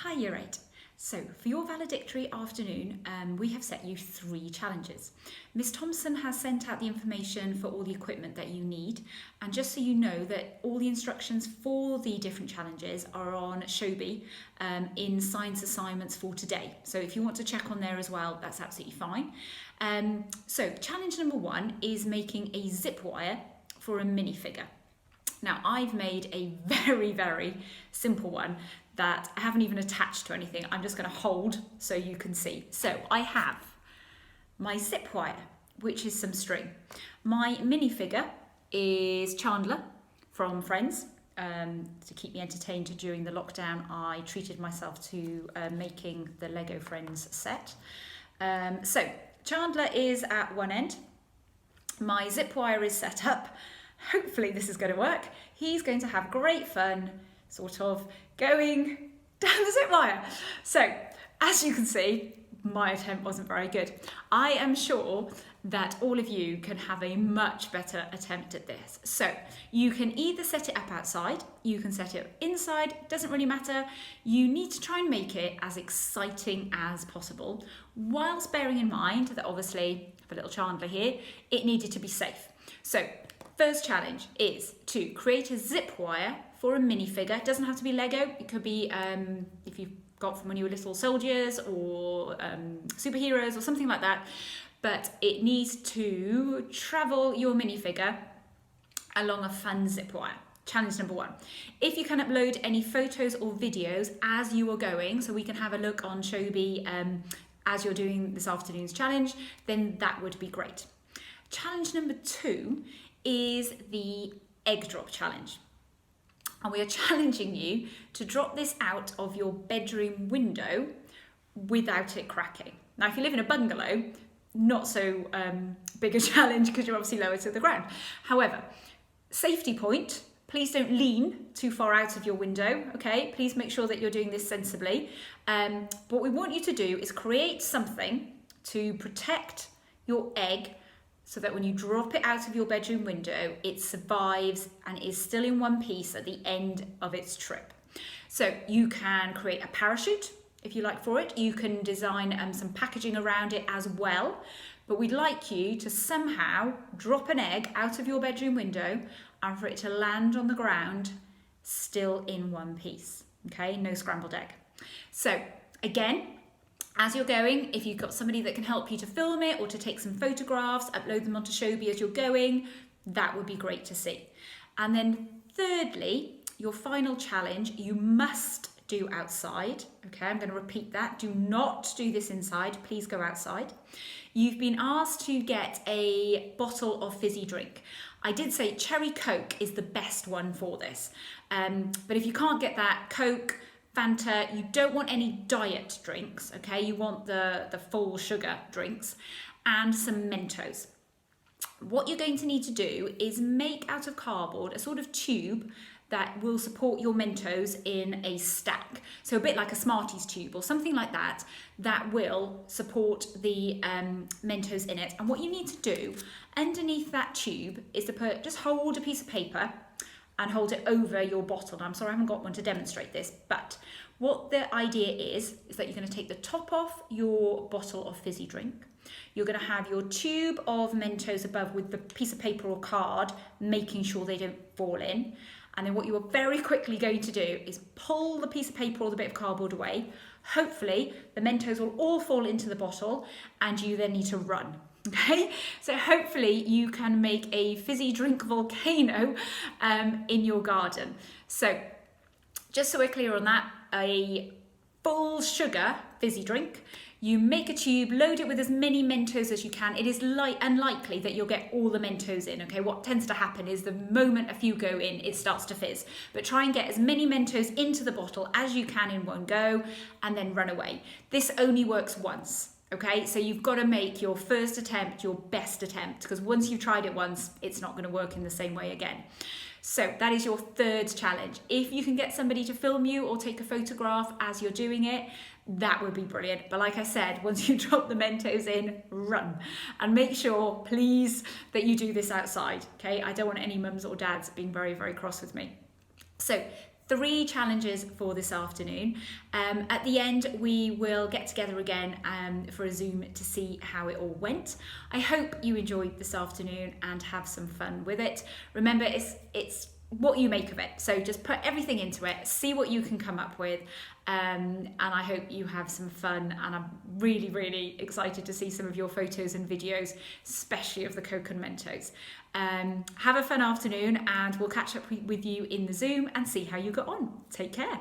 Hi Year 8. So for your valedictory afternoon, we have set you 3 challenges. Miss Thompson has sent out the information for all the equipment that you need, and just so you know that all the instructions for the different challenges are on Shobi in science assignments for today. So if you want to check on there as well, that's absolutely fine. So challenge number 1 is making a zip wire for a minifigure. Now I've made a very simple one that I haven't even attached to anything. I'm just going to hold so you can see. So I have my zip wire, which is some string. My minifigure is Chandler from Friends. To keep me entertained during the lockdown, I treated myself to making the Lego Friends set. So Chandler is at one end. My zip wire is set up. Hopefully this is going to work. He's going to have great fun sort of going down the zip wire. So as you can see, my attempt wasn't very good. I am sure that all of you can have a much better attempt at this. So you can either set it up outside, you can set it inside, doesn't really matter. You need to try and make it as exciting as possible, whilst bearing in mind that obviously, for little Chandler here, it needed to be safe. So first challenge is to create a zip wire for a minifigure. It doesn't have to be Lego. It could be if you've got from when you were little soldiers or superheroes or something like that. But it needs to travel your minifigure along a fun zip wire. Challenge number 1. If you can upload any photos or videos as you are going, so we can have a look on Shobi as you're doing this afternoon's challenge, then that would be great. Challenge number 2 is the egg drop challenge. And we are challenging you to drop this out of your bedroom window without it cracking. Now, if you live in a bungalow, not so big a challenge because you're obviously lower to the ground. However, safety point, please don't lean too far out of your window, okay? Please make sure that you're doing this sensibly. What we want you to do is create something to protect your egg so that when you drop it out of your bedroom window, it survives and is still in one piece at the end of its trip. So you can create a parachute, if you like, for it. You can design some packaging around it as well. But we'd like you to somehow drop an egg out of your bedroom window and for it to land on the ground still in one piece. Okay, no scrambled egg. So again, as you're going, if you've got somebody that can help you to film it or to take some photographs, upload them onto Shobi as you're going, that would be great to see. And then thirdly, your final challenge, you must do outside. Okay, I'm going to repeat that. Do not do this inside. Please go outside. You've been asked to get a bottle of fizzy drink. I did say cherry Coke is the best one for this. But if you can't get that, Coke, Fanta, you don't want any diet drinks, okay? You want the full sugar drinks and some Mentos. What you're going to need to do is make out of cardboard a sort of tube that will support your Mentos in a stack. So a bit like a Smarties tube or something like that, that will support the Mentos in it. And what you need to do underneath that tube is to just hold a piece of paper and hold it over your bottle. Now, I'm sorry I haven't got one to demonstrate this, but what the idea is that you're going to take the top off your bottle of fizzy drink. You're going to have your tube of Mentos above with the piece of paper or card, making sure they don't fall in. And then what you are very quickly going to do is pull the piece of paper or the bit of cardboard away. Hopefully the Mentos will all fall into the bottle and you then need to run. Okay, so hopefully you can make a fizzy drink volcano in your garden. So just so we're clear on that, a full sugar fizzy drink, you make a tube, load it with as many Mentos as you can. It is unlikely that you'll get all the Mentos in, okay? What tends to happen is the moment a few go in, it starts to fizz. But try and get as many Mentos into the bottle as you can in one go and then run away. This only works once. Okay, so you've got to make your first attempt your best attempt, because once you've tried it once, it's not going to work in the same way again. So that is your third challenge. If you can get somebody to film you or take a photograph as you're doing it, that would be brilliant. But like I said, once you drop the Mentos in, run. And make sure, please, that you do this outside. Okay, I don't want any mums or dads being very cross with me. So 3 challenges for this afternoon. At the end, we will get together again for a Zoom to see how it all went. I hope you enjoyed this afternoon and have some fun with it. Remember, it's what you make of it. So just put everything into it, see what you can come up with, and I hope you have some fun. And I'm really, really excited to see some of your photos and videos, especially of the Coke and Mentos. Have a fun afternoon, and we'll catch up with you in the Zoom and see how you got on. Take care.